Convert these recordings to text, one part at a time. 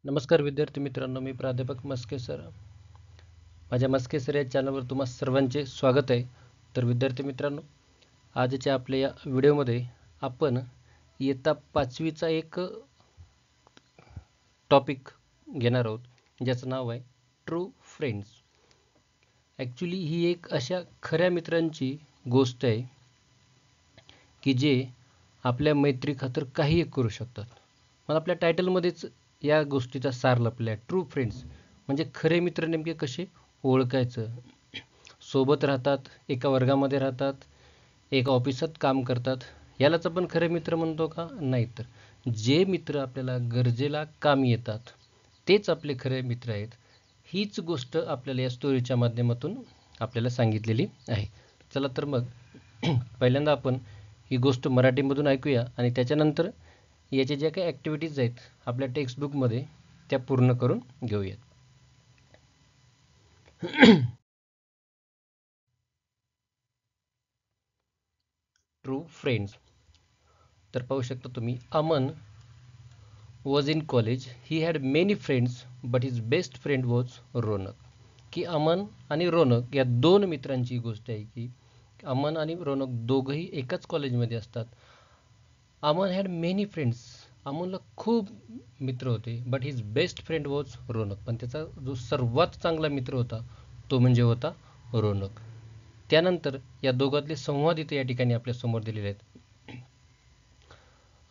नमस्कार विद्यार्थी मित्रांनो, मी प्राध्यापक मस्के सर. माझ्या मस्के सर या चॅनलवर तुम्हा सर्वांचे स्वागत आहे. तर विद्यार्थी मित्रांनो, आजच्या आपल्या या व्हिडिओमध्ये आपण इयत्ता 5वीचा एक टॉपिक घेणार आहोत, ज्याचं नाव आहे ट्रू फ्रेंड्स. ॲक्च्युली ही एक अशा खऱ्या मित्रांची गोष्ट आहे की जे आपल्या मैत्री खातर काहीही करू शकतात. मला आपल्या टायटलमध्येच या गोष्टीचा सार लपला आहे. ट्रू फ्रेंड्स म्हणजे खरे मित्र नेमके कसे ओळखायचं. सोबत राहतात, एका वर्गामध्ये राहतात, एका ऑफिसात काम करतात, यालाच आपण खरे मित्र म्हणतो का? नाही. तर जे मित्र आपल्याला गरजेला कामी येतात तेच आपले खरे मित्र आहेत. हीच गोष्ट आपल्याला या स्टोरीच्या माध्यमातून आपल्याला सांगितलेली आहे. चला तर मग पहिल्यांदा आपण ही गोष्ट मराठीमधून ऐकूया आणि त्याच्यानंतर याच्या ज्या काही ॲक्टिव्हिटीज आहेत आपल्या टेक्स्टबुकमध्ये त्या पूर्ण करून घेऊयात. True friends. तर पाहू शकता तुम्ही, Aman was in college. He had many friends but his best friend was Ronak. की अमन आणि रोनक या दोन मित्रांची गोष्ट आहे की अमन आणि रोनक दोघंही एकाच कॉलेजमध्ये असतात. Aman had many friends. अमनला खूप मित्र होते. But his best friend was Ronak. पण त्याचा जो सर्वात चांगला मित्र होता तो म्हणजे होता रोनक. त्यानंतर या दोघातले संवाद इथे या ठिकाणी आपल्या समोर दिलेले आहेत.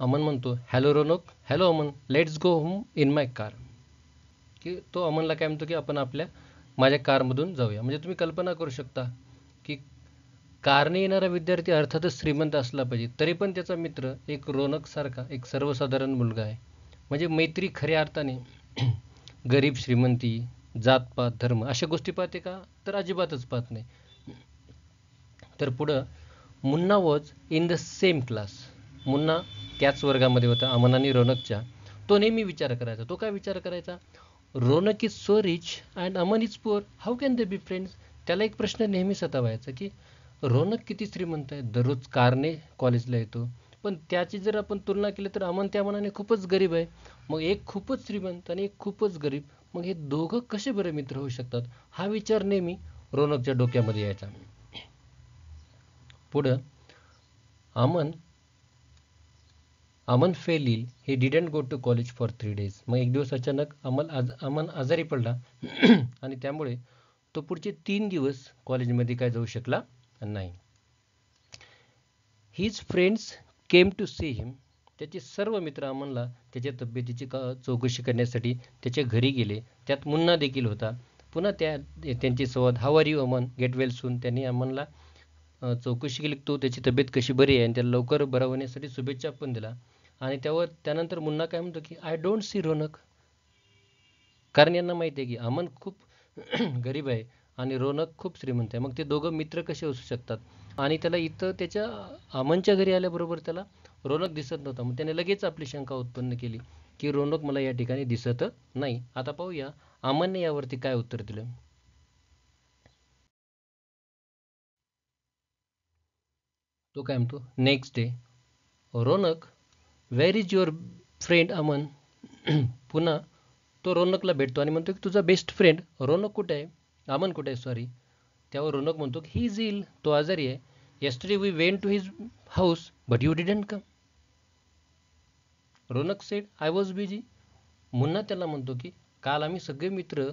अमन म्हणतो, hello Ronak. Hello Aman, let's go home in my car. की तो अमनला काय म्हणतो की आपण माझ्या कारमधून जाऊया. म्हणजे तुम्ही कल्पना करू शकता की कारने येणारा विद्यार्थी अर्थातच श्रीमंत असला पाहिजे, तरी पण त्याचा मित्र एक रोनक सारखा एक सर्वसाधारण मुलगा आहे. म्हणजे मैत्री खऱ्या अर्थाने गरीब श्रीमंती, जातपात, धर्म अशा गोष्टी पाहते का? तर अजिबातच पाहत नाही. तर पुढं Munna was in the same class. Munna त्याच वर्गामध्ये होता अमन आणि रोनकच्या. तो नेहमी विचार करायचा. तो काय विचार करायचा? Ronak is so rich and Aman is poor, how can they be friends. त्याला एक प्रश्न नेहमी सतावायचा की रोनक किती श्रीमंत आहे, दररोज कारने कॉलेजला येतो, पण त्याची जर आपण तुलना केली तर अमन त्या मनाने खूपच गरीब आहे. मग एक खूपच श्रीमंत आणि एक खूपच गरीब, मग हे दोघं कसे बरे मित्र होऊ शकतात? हा विचार नेहमी रोनकच्या डोक्यामध्ये यायचा. पुढं Aman fell ill. He didn't go to college for 3 days. मग एक दिवस अचानक अमन आजारी पडला आणि त्यामुळे तो पुढचे 3 दिवस कॉलेजमध्ये काय जाऊ शकला नाही. His friends came to see him. त्याचे सर्व मित्र अमनला त्याच्या तब्येतीची चौकशी करण्यासाठी त्याच्या घरी गेले. त्यात मुन्ना देखील होता. पुन्हा त्यांची संवाद, how are you Aman, get well soon. त्यांनी अमनला चौकशी केली, तो त्याची तब्येत कशी बरी आहे आणि त्याला लवकर बरा होण्यासाठी शुभेच्छा पण दिला. आणि त्यानंतर मुन्ना काय म्हणतो की आय डोंट सी रोनक. कारण यांना माहिती आहे की अमन खूप गरीब आहे आणि रोनक खूप श्रीमंत आहे. मग ते दोघं मित्र कसे असू शकतात? आणि त्याला इथं त्याच्या अमनच्या घरी आल्याबरोबर त्याला रोनक दिसत नव्हता. मग त्याने लगेच आपली शंका उत्पन्न केली की रोनक मला या ठिकाणी दिसत नाही. आता पाहूया अमनने यावरती काय उत्तर दिलं. तो काय म्हणतो, next day, Ronak where is your friend Aman. पुन्हा तो रोनकला भेटतो आणि म्हणतो की तुझा बेस्ट फ्रेंड रोनक कुठे आहे, अमन कुठे आहे, सॉरी. त्यावर रोनक म्हणतो की ही इज इल, तो आजारी आहे. Yesterday we went to his house but you didn't come. Ronak said I was busy. Munna त्याला म्हणतो की काल आम्ही सगळे मित्र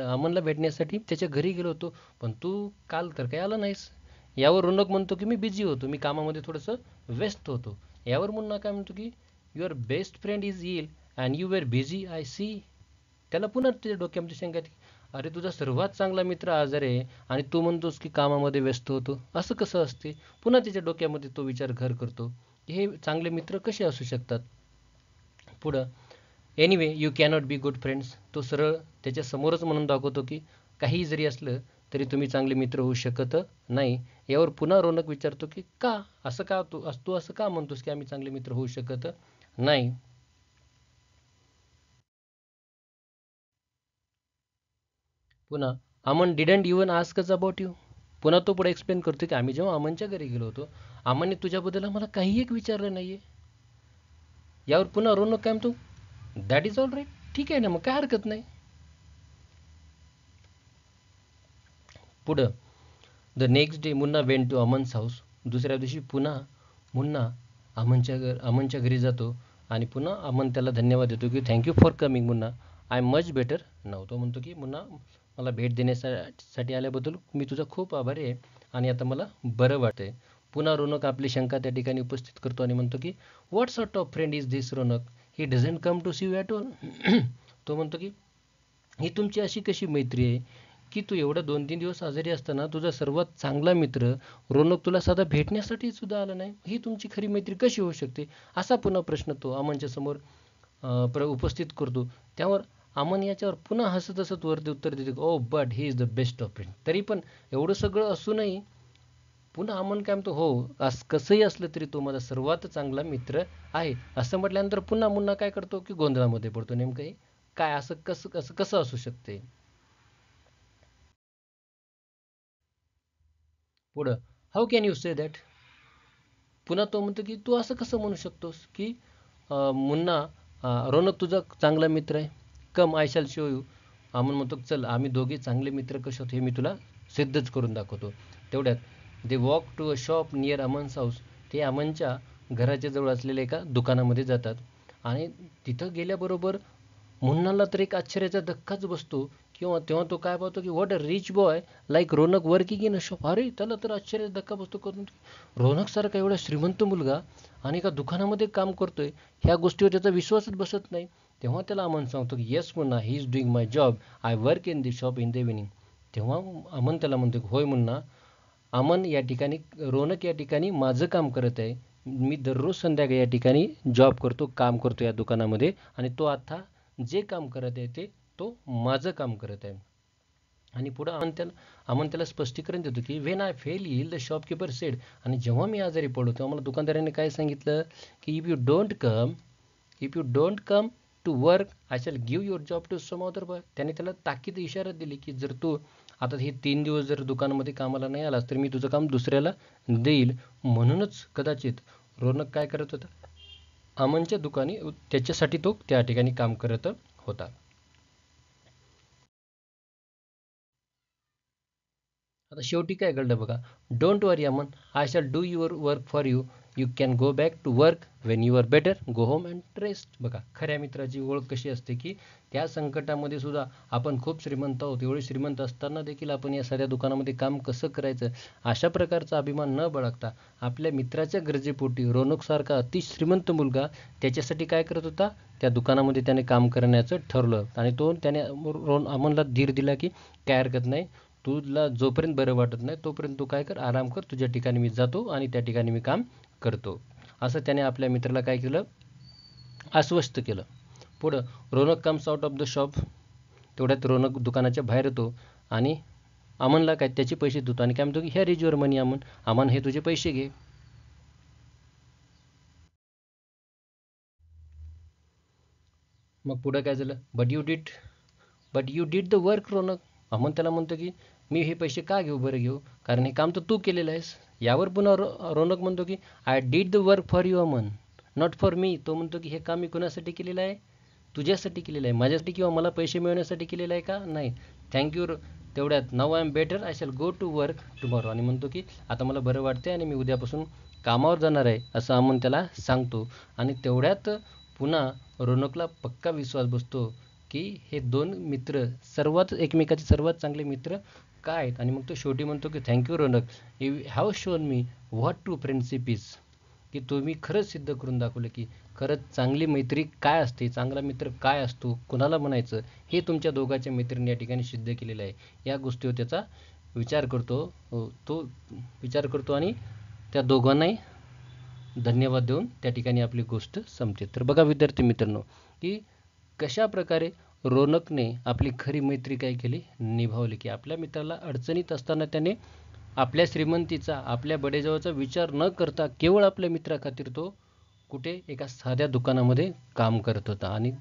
अमनला भेटण्यासाठी त्याच्या घरी गेलो होतो, पण तू काल तर काही आला नाहीस. यावर रोनक म्हणतो की मी बिझी होतो, मी कामामध्ये थोडंसं व्यस्त होतो. यावर मुन्ना काय म्हणतो की your best friend is ill and you were busy I see. त्याला पुन्हा त्याच्या डोक्यामध्ये शंका येते, अरे तुझा सर्वात चांगला मित्र आजारी आहे आणि तू म्हणतोस की कामामध्ये व्यस्त होतो, असं कसं असते? पुन्हा त्याच्या डोक्यामध्ये तो विचार घर करतो की हे चांगले मित्र कसे असू शकतात. पुढं anyway you cannot be good friends. तो सरळ त्याच्या समोरच म्हणून दाखवतो की काही जरी असलं तरी तुम्ही चांगले मित्र होऊ शकत नाही. यावर पुन्हा रोनक विचारतो की का असं का, तू असं का म्हणतोस की आम्ही चांगले मित्र होऊ शकत नाही. पुन्हा Aman didn't even ask about you. पुन्हा तो पुढे एक्सप्लेन करतो की आम्ही जेव्हा अमनच्या घरी गेलो होतो, अमनने तुझ्याबद्दल आम्हाला काही एक विचारलं नाहीये. यावर पुन्हा रोनक काय म्हणतो, दॅट इज ऑल राईट. ठीक आहे ना, मग काय हरकत नाही. पुढं, the next day Munna went to Aman's house. दुसऱ्या दिवशी पुन्हा मुन्ना अमनच्या घरी जातो आणि पुन्हा अमन त्याला धन्यवाद देतो की thank you for coming Munna, I am much better now. तो म्हणतो की मुन्ना, मला भेट देण्यासाठी आल्याबद्दल मी तुझा खूप आभारी आहे आणि आता मला बरं वाटतंय. पुन्हा रोनक आपली शंका त्या ठिकाणी उपस्थित करतो आणि म्हणतो की what sort of friend is this Ronak, he doesn't come to see you at all. तो म्हणतो की ही तुमची अशी कशी मैत्री आहे की तू एवढा 2-3 दिवस आजारी असताना तुझा सर्वात चांगला मित्र रोनक तुला साधा भेटण्यासाठी सुद्धा आला नाही, ही तुमची खरी मैत्री कशी होऊ शकते, असा पुन्हा प्रश्न तो अमनच्या समोर उपस्थित करतो. त्यावर अमन याच्यावर पुन्हा हसत हसत वरती उत्तर देते, oh but he is the best of friend. तरी पण एवढं सगळं असूनही पुन्हा अमन काय म्हणतो, हो कसंही असलं तरी तो माझा सर्वात चांगला मित्र आहे. असं म्हटल्यानंतर पुन्हा मुन्ना काय करतो की गोंधळामध्ये पडतो. नेमकं हे काय, असं कसं कसं कसं असू शकते. पुढं, how can you say that. पुन्हा तो म्हणतो की तू असं कसं म्हणू शकतोस की मुन्ना, रोनक तुझा चांगला मित्र आहे. Come I shall show you. Aman म्हणतो चल आम्ही दोघे चांगले मित्र कसे होते हे मी तुला सिद्धच करून दाखवतो. तेवढ्यात they walk to a shop near Aman's house. ते अमनच्या घराच्या जवळ असलेल्या एका दुकानामध्ये जातात आणि तिथं गेल्याबरोबर मुन्नाला तर एक आश्चर्याचा धक्काच बसतो किंवा तेव्हा तो काय पाहतो की what a rich boy like Ronak working in a shop. अरे त्याला तर आश्चर्याचा धक्का बसतो, करून रोनक सारखा एवढा श्रीमंत मुलगा आणि एका दुकानामध्ये काम करतोय, ह्या गोष्टीवर त्याचा विश्वासच बसत नाही. तेव्हा त्याला अमन सांगतो की yes Munna, he is doing my job, I work in the shop in the evening. तेव्हा अमन त्याला म्हणतो की होय मुन्ना, अमन या ठिकाणी, रोनक या ठिकाणी माझं काम करत आहे. मी दररोज संध्याकाळी या ठिकाणी जॉब करतो, काम करतो या दुकानामध्ये आणि तो आता जे काम करत आहे ते तो माझं काम करत आहे. आणि पुढं अमन त्याला स्पष्टीकरण देतो की when I fell ill the shopkeeper said. आणि जेव्हा मी आजारी पडलो तेव्हा मला दुकानदाराने काय सांगितलं की if you don't come to work I shall give your job to some other boy. त्याने त्याला ताकीद इशारा दिली की जर तू आता हे 3 दिवस जर दुकानामध्ये कामाला नाही आलास तर मी तुझं काम दुसऱ्याला देईल. म्हणूनच कदाचित रोनक काय करत होता, अमनच्या दुकानी त्याच्यासाठी तो त्या ठिकाणी काम करत होता. आता शेवटी काय घडलं बघा, don't worry Aman, I shall do your work for you, you can go back to work when you are better, go home and rest. बघा खऱ्या मित्राची ओळख कशी असते की त्या संकटामध्ये सुद्धा आपण खूप श्रीमंत आहोत, एवढे श्रीमंत असताना देखील आपण या साध्या दुकानामध्ये काम कसं करायचं, अशा प्रकारचा अभिमान न बाळगता आपल्या मित्राच्या गरजेपोटी रोनकसारखा अति श्रीमंत मुलगा त्याच्यासाठी काय करत होता, त्या दुकानामध्ये त्याने काम करण्याचं ठरवलं. आणि त्याने अमनला धीर दिला की काय हरकत नाही, तुला जोपर्यंत बरं वाटत नाही तोपर्यंत तू काय कर, आराम कर, तुझ्या ठिकाणी मी जातो आणि त्या ठिकाणी मी काम करतो. असं त्याने आपल्या मित्राला काय केलं, आश्वस्त केलं. पुढं, Ronak comes out of the shop. तेवढ्यात रोनक दुकानाच्या बाहेर येतो आणि अमनला काय त्याचे पैसे देतो आणि काय म्हणतो की here is your money Aman, Aman हे तुझे पैसे घे. मग पुढं काय झालं, but you did the work Ronak. Aman त्याला म्हणतो की मी हे पैसे का घेऊ, बरं घेऊ, कारण हे काम तर तू केलेलं आहेस. यावर पुन्हा रोनक म्हणतो की I did the work for you Aman, not for me. तो म्हणतो की हे काम मी कुणासाठी केलेलं आहे, तुझ्यासाठी केलेलं आहे, माझ्यासाठी किंवा मला पैसे मिळवण्यासाठी केलेलं आहे का, नाही. थँक्यू. तेवढ्यात now I am better, I shall go to work tomorrow. आणि म्हणतो की आता मला बरं वाटते आणि मी उद्यापासून कामावर जाणार आहे, असं अमन त्याला सांगतो. आणि तेवढ्यात पुन्हा रोनकला पक्का विश्वास बसतो की हे दोन मित्र एकमेकाचे सर्वात चांगले मित्र काय आहेत. आणि मग तो शेवटी म्हणतो की thank you Ronak, you have shown me what true friendship is. की तुम्ही खरंच सिद्ध करून दाखवलं की खरंच चांगली मैत्री काय असते, चांगला मित्र काय असतो, कुणाला म्हणायचं, हे तुमच्या दोघांच्या मैत्रिणी या ठिकाणी सिद्ध केलेलं आहे. या गोष्टीवर त्याचा विचार करतो, तो विचार करतो आणि त्या दोघांनाही धन्यवाद देऊन त्या ठिकाणी आपली गोष्ट संपते. तर बघा विद्यार्थी मित्रांनो की कशा प्रकारे रोनकने आपली खरी मैत्री काय केली, निभावली. की आपल्या मित्राला अडचणीत असताना त्याने आपल्या श्रीमंतीचा, आपल्या बडेजावाचा विचार न करता केवळ आपल्या मित्राखातीर तो कुठे एका साध्या दुकानामध्ये काम करत होता. आणि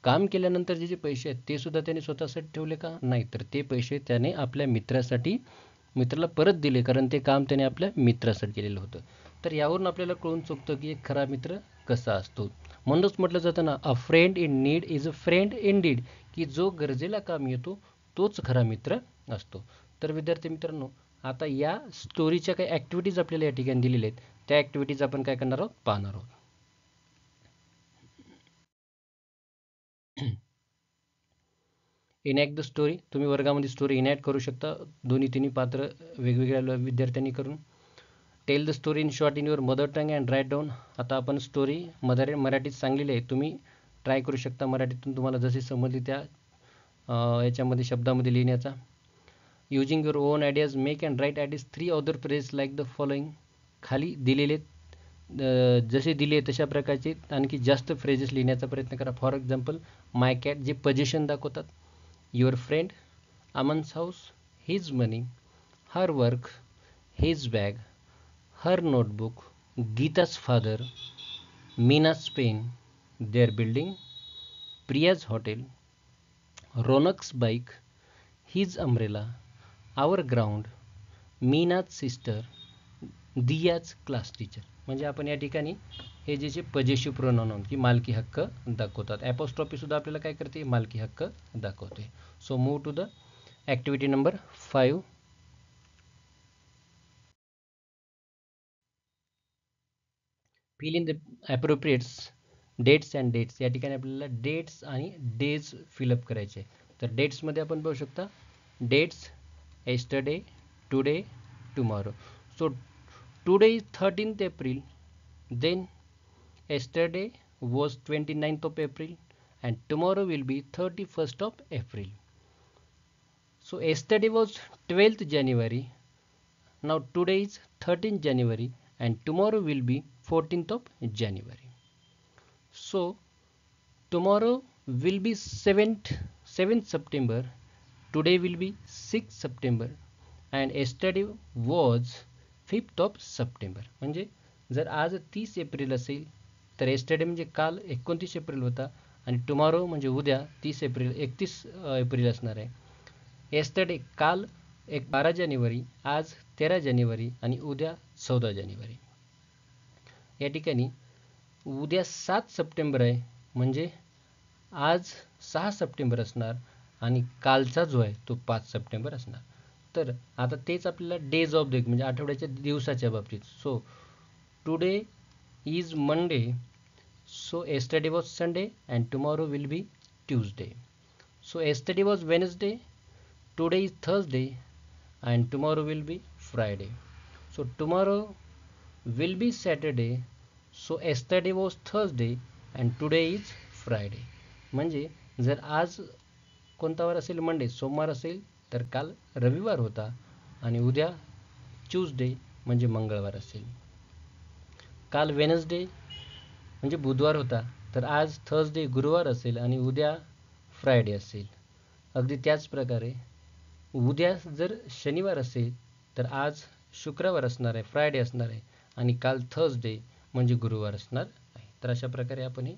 काम केल्यानंतर जे पैसे आहेत ते सुद्धा त्याने स्वतःसाठी ठेवले का, नाही, तर ते पैसे त्याने आपल्या मित्राला परत दिले, कारण ते काम त्याने आपल्या मित्रासाठी केलेलं होतं. तर यावरून आपल्याला कळून चुकतं की एक खरा मित्र कसा असतो. म्हणूनच म्हटलं जातं ना, अ friend in need is a friend in deed, की जो गरजेला काम येतो तोच खरा मित्र असतो. तर विद्यार्थी मित्रांनो, आता या स्टोरीच्या काही ॲक्टिव्हिटीज आपल्याला या ठिकाणी दिलेल्या आहेत, त्या ॲक्टिव्हिटीज आपण काय करणार आहोत, पाहणार आहोत. इनॅक्ट द स्टोरी, तुम्ही वर्गामध्ये स्टोरी इनॅक्ट करू शकता, दोन्ही तिन्ही पात्र वेगवेगळ्या विद्यार्थ्यांनी करून. Tell the story in short in your mother tongue and write down. आता आपण स्टोरी मराठीत सांगलेली आहे, तुम्ही ट्राय करू शकता मराठीतून तुम्हाला जशी समजली त्या याच्यामध्ये शब्दामध्ये लिहिण्याचा. Using your own ideas make and write at is 3 other phrase like the following. खाली दिलेले जसे दिले तशा प्रकारचे आणखी जास्त फ्रेजेस लिहिण्याचा प्रयत्न करा. फॉर एक्झाम्पल, माय कॅट जे पोझिशन दाखवतात, your friend, Aman's house, his money, her work, his bag, her notebook, Gita's father, Mina's pen, their building, Priya's hotel, Ronak's bike, his umbrella, our ground, Mina's sister, Diya's class teacher. म्हणजे आपण या ठिकाणी हे जे पजेशिव्ह pronoun की मालकी हक्क दाखवतात. ॲपॉस्ट्रॉफी सुद्धा आपल्याला काय करते, मालकी हक्क दाखवते. So move to the activity number 5. Fill in the appropriates dates and dates. या ठिकाणी आपल्याला डेट्स आणि डेज फिलअप करायचे. तर डेट्समध्ये आपण बघू शकता, dates yesterday, today, tomorrow. So today is 13th April, then yesterday was 29th of April, and tomorrow will be 31st of April. So yesterday was 12th January, now today is 13th January, and tomorrow will be 14th of January. So tomorrow will be 7th September, today will be 6th September, and yesterday was 5th of September. म्हणजे जर आज 30 April असेल तर yesterday म्हणजे काल 29 April होता, आणि tomorrow म्हणजे उद्या 31 एप्रिल असणार आहे. yesterday काल 12 जानेवारी, आज 13 जानेवारी आणि उद्या 14 जानेवारी. या ठिकाणी उद्या 7 सप्टेंबर आहे, म्हणजे आज 6 सप्टेंबर असणार आणि कालचा जो आहे तो 5 सप्टेंबर असणार. तर आता तेच आपल्याला डेज ऑफ द वीक म्हणजे आठवड्याच्या दिवसाच्या बाबतीत. So today is Monday, so yesterday was Sunday and tomorrow will be Tuesday. So yesterday was Wednesday, today is Thursday and tomorrow will be Friday. So tomorrow will be Saturday, so yesterday was Thursday and today is Friday. म्हणजे जर आज कोणता वार असेल, Monday सोमवार असेल, तर काल रविवार होता आणि उद्या ट्यूजडे म्हणजे मंगळवार असेल. काल वेनसडे म्हणजे बुधवार होता, तर आज थर्सडे गुरुवार असेल आणि उद्या फ्रायडे असेल. अगदी त्याच प्रकारे उद्या जर शनिवार असेल तर आज शुक्रवार असणार आहे, फ्रायडे असणार आहे, आणि काल थर्सडे म्हणजे गुरुवार असणार आहे. तर अशा प्रकारे आपण हे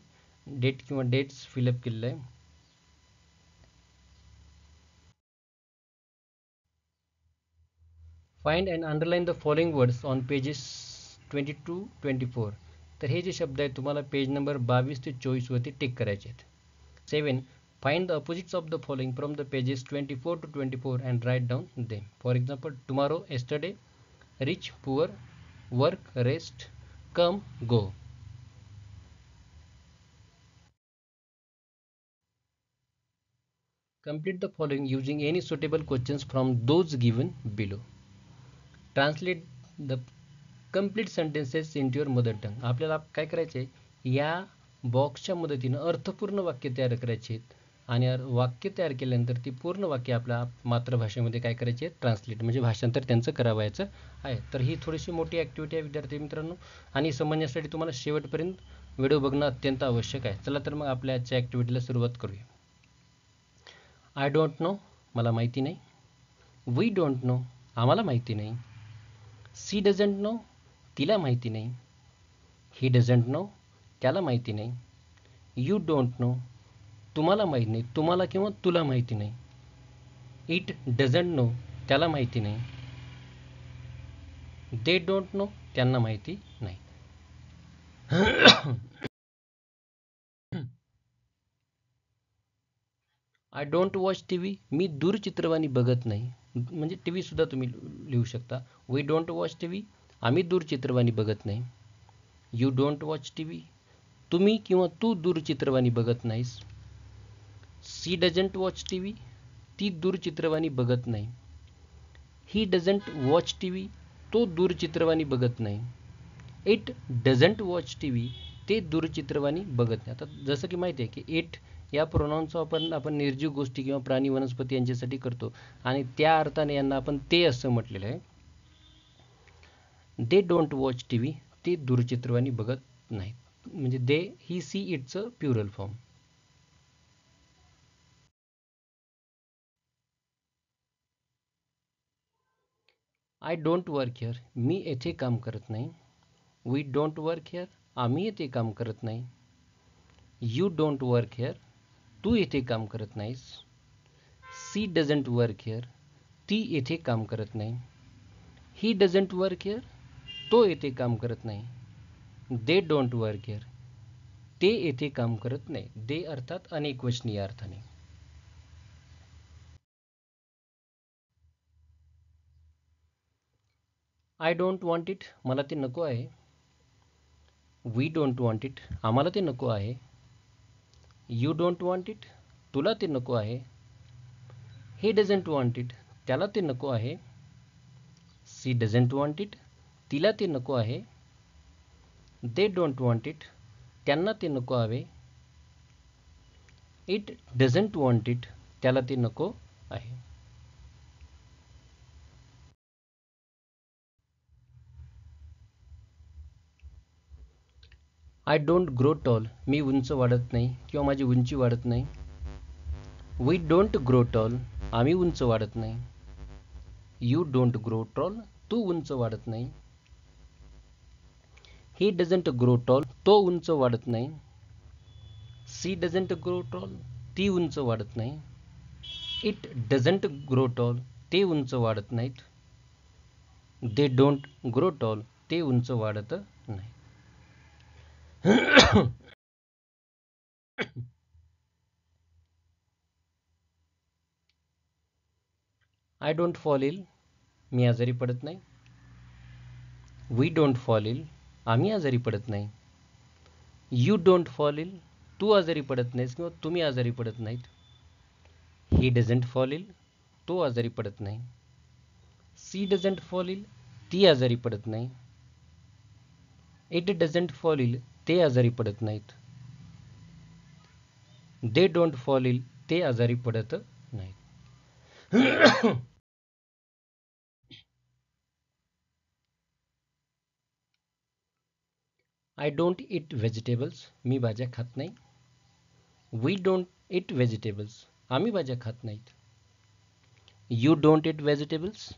डेट किंवा डेट्स फिलअप केलेलं आहे. Find and underline the following words on pages 22-24. तर हे जे शब्द आहेत तुम्हाला पेज नंबर 22 ते 24 वरती टिक करायचे आहेत. 7. Find the opposites of the following from the pages 24 to 24 and write down them. For example, tomorrow, yesterday, rich, poor, work, rest, come, go. Complete the following using any suitable questions from those given below. Translate the complete sentences into your mother tongue. आपल्याला काय करायचे आहे, या बॉक्सच्या मदतीनं अर्थपूर्ण वाक्य तयार करायचे आहेत, आणि वाक्य तयार केल्यानंतर ती पूर्ण वाक्य आपल्या मातृभाषेमध्ये काय करायचे आहेत, ट्रान्सलेट म्हणजे भाषांतर त्यांचं करावायचं आहे. तर ही थोडीशी मोठी ॲक्टिव्हिटी आहे विद्यार्थी मित्रांनो, आणि समजण्यासाठी तुम्हाला शेवटपर्यंत व्हिडिओ बघणं अत्यंत आवश्यक आहे. चला तर मग आपल्या आजच्या ॲक्टिव्हिटीला सुरुवात करूया. आय डोंट नो, मला माहिती नाही. वी डोंट नो, आम्हाला माहिती नाही. सी डझंट नो, तिला माहिती नाही. ही डझंट नो, त्याला माहिती नाही. यू डोंट नो, तुम्हाला माहिती नाही, तुम्हाला किंवा तुला माहिती नाही. इट डझंट नो, त्याला माहिती नाही. दे डोंट नो, त्यांना माहिती नाही. I don't watch T V. मी दूरचित्रवाणी बघत नाही. म्हणजे टी व्ही सुद्धा तुम्ही लिहू शकता. We don't watch T V. आम्ही दूरचित्रवाणी बघत नाही. You don't watch T V. तुम्ही किंवा तू दूरचित्रवाणी बघत नाहीस. She doesn't watch T V. ती दूरचित्रवाणी बघत नाही. He doesn't watch T V. तो दूरचित्रवाणी बघत नाही. It doesn't watch T V. ते दूरचित्रवाणी बघत नाही. आता जसं की माहिती आहे की इट या प्रोनाउनचा आपण निर्जीव गोष्टी किंवा प्राणी वनस्पती यांच्यासाठी करतो आणि त्या अर्थाने यांना आपण ते असं म्हटलेलं आहे. They don't watch T V. ते दूरचित्रवाणी बघत नाहीत. म्हणजे दे ही सी इटचं plural form. I don't work here. मी येथे काम करत नाही. We don't work here. आम्ही येथे काम करत नाही. You don't work here. तू येथे काम करत नाहीस. She doesn't work here. ती येथे काम करत नाही. He doesn't work here. तो येथे काम करत नाही. They don't work here. ते येथे काम करत नाही. दे अर्थात अनेकवचनीय अर्थाने. I don't want it. मला ते नको आहे. We don't want it. आम्हाला ते नको आहे. You don't want it. तुला ते नको आहे. He doesn't want it. त्याला ते नको आहे. She doesn't want it. तिला ते नको आहे. They don't want it. त्यांना ते नको हवे. It doesn't want it. त्याला ते नको आहे. I don't grow tall. मी उंच वाढत नाही किंवा माझी उंची वाढत नाही. We don't grow tall. आम्ही उंच वाढत नाही. You don't grow tall. तू उंच वाढत नाही. He doesn't grow tall. तो उंच वाढत नाही. She doesn't grow tall. ती उंच वाढत नाही. It doesn't grow tall. ते उंच वाढत नाहीत. They don't grow tall. ते उंच वाढत नाही. I don't fall ill. मी आजारी पडत नाही. We don't fall ill. आम्ही आजारी पडत नाही. You don't fall ill. तू आजारी पडत नाहीस किंवा तुम्ही आजारी पडत नाहीत. He doesn't fall ill. तो आजारी पडत नाही. She doesn't fall ill. ती आजारी पडत नाही. It doesn't fall ill. ते आजारी पडत नाहीत. They don't fall ill. ते आजारी पडत नाहीत. I don't eat vegetables. मी भाज्या खात नाही. We don't eat vegetables. आम्ही भाज्या खात नाहीत. You don't eat vegetables.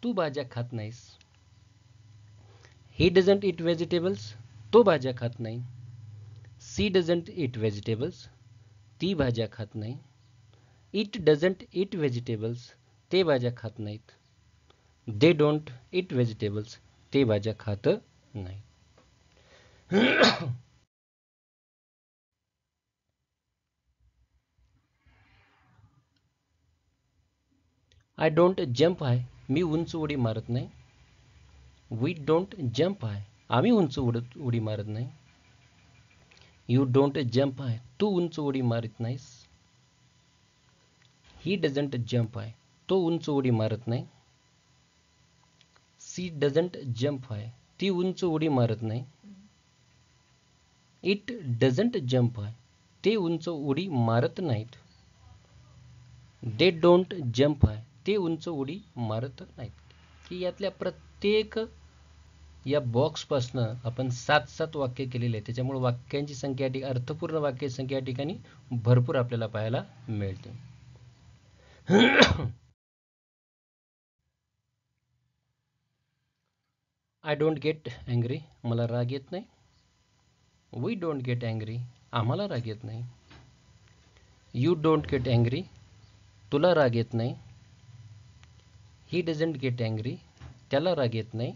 तू भाज्या खात नाहीस. He doesn't eat vegetables. तो भाज्या खात नाही. She doesn't eat vegetables. ती भाज्या खात नाही. It doesn't eat vegetables. ते भाज्या खात नाहीत. They don't eat vegetables. ते भाज्या खात नाही. I don't jump high. मी उंच उडी मारत नाही. We don't jump high. आम्ही उंच उडी मारत नाही. You don't jump high. तू उंच उडी मारत नाहीस. He doesn't jump high. तो उंच उडी मारत नाही. सी डझंट जम्प हाय. ती उंच उडी मारत नाही. इट डझंट जम्प हाय. ते उंच उडी मारत नाहीत. दे डोंट जम्प हाय. ते उंच उडी मारत नाहीत. की यातल्या प्रत्येक या बॉक्सपासनं आपण 7 वाक्य केलेले आहे. त्याच्यामुळे वाक्यांची संख्या अर्थपूर्ण वाक्य संख्या या ठिकाणी भरपूर आपल्याला पाहायला मिळते. I don't get angry. मला राग येत नाही. We don't get angry. आम्हाला राग येत नाही. You don't get angry. तुला राग येत नाही. He doesn't get angry. त्याला राग येत नाही.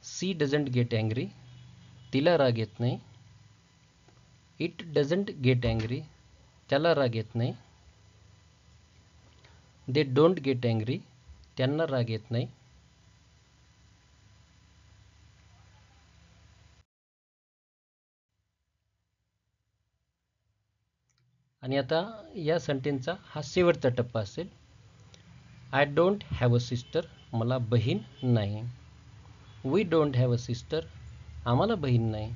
She doesn't get angry. तिला राग येत नाही. It doesn't get angry. त्याला राग येत नाही. दे डोंट गेट अँग्री, त्यांना राग येत नाही. आणि आता या सेंटेन्सचा हा शेवटचा टप्पा असेल. I don't have a sister, मला बहीण नाही. We don't have a sister, आम्हाला बहीण नाही.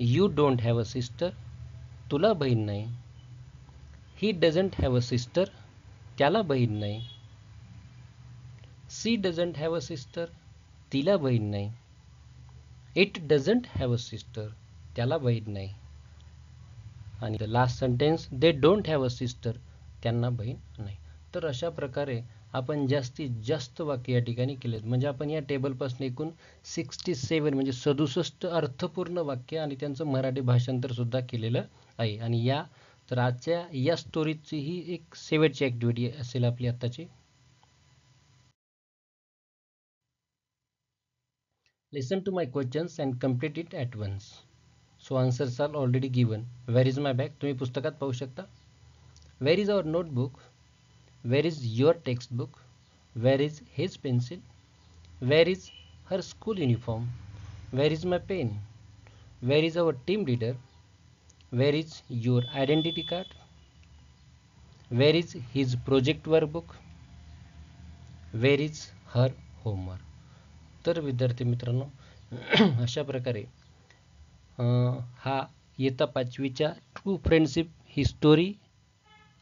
You don't have a sister, तुला बहीण नाही. He doesn't have a sister, त्याला बहीण नाही. She doesn't have a sister, तिला बहीण नाही. It doesn't have a sister, त्याला बहीण नाही. आणि the last sentence, they don't have a sister, त्यांना बहीण नाही. तर अशा प्रकारे आपण जास्तीत जास्त वाक्य या ठिकाणी केलेत. म्हणजे आपण या टेबलपासून एकूण 67 म्हणजे 67 अर्थपूर्ण वाक्य आणि त्यांचं मराठी भाषांतर सुद्धा केलेलं आहे. आणि तर आजच्या या स्टोरीची ही एक शेवटची ॲक्टिव्हिटी असेल आपली आत्ताची. Listen to my questions and complete it at once. So answers are already given. Where is my bag, तुम्ही पुस्तकात पाहू शकता. Where is our notebook, where is your textbook, where is his pencil, where is her school uniform, where is my pen, where is our team leader, where is your identity card, where is his project workbook, where is her homework. तर विद्यार्थी मित्रांनो, अशा प्रकारे हा इयत्ता 5वीच्या true friendship ही story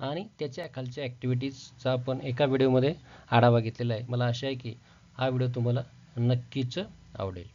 आणि त्याच्या खालच्या ॲक्टिव्हिटीजचा आपण एका व्हिडिओमध्ये आढावा घेतलेला आहे. मला आशा आहे की हा व्हिडिओ तुम्हाला नक्कीच आवडेल.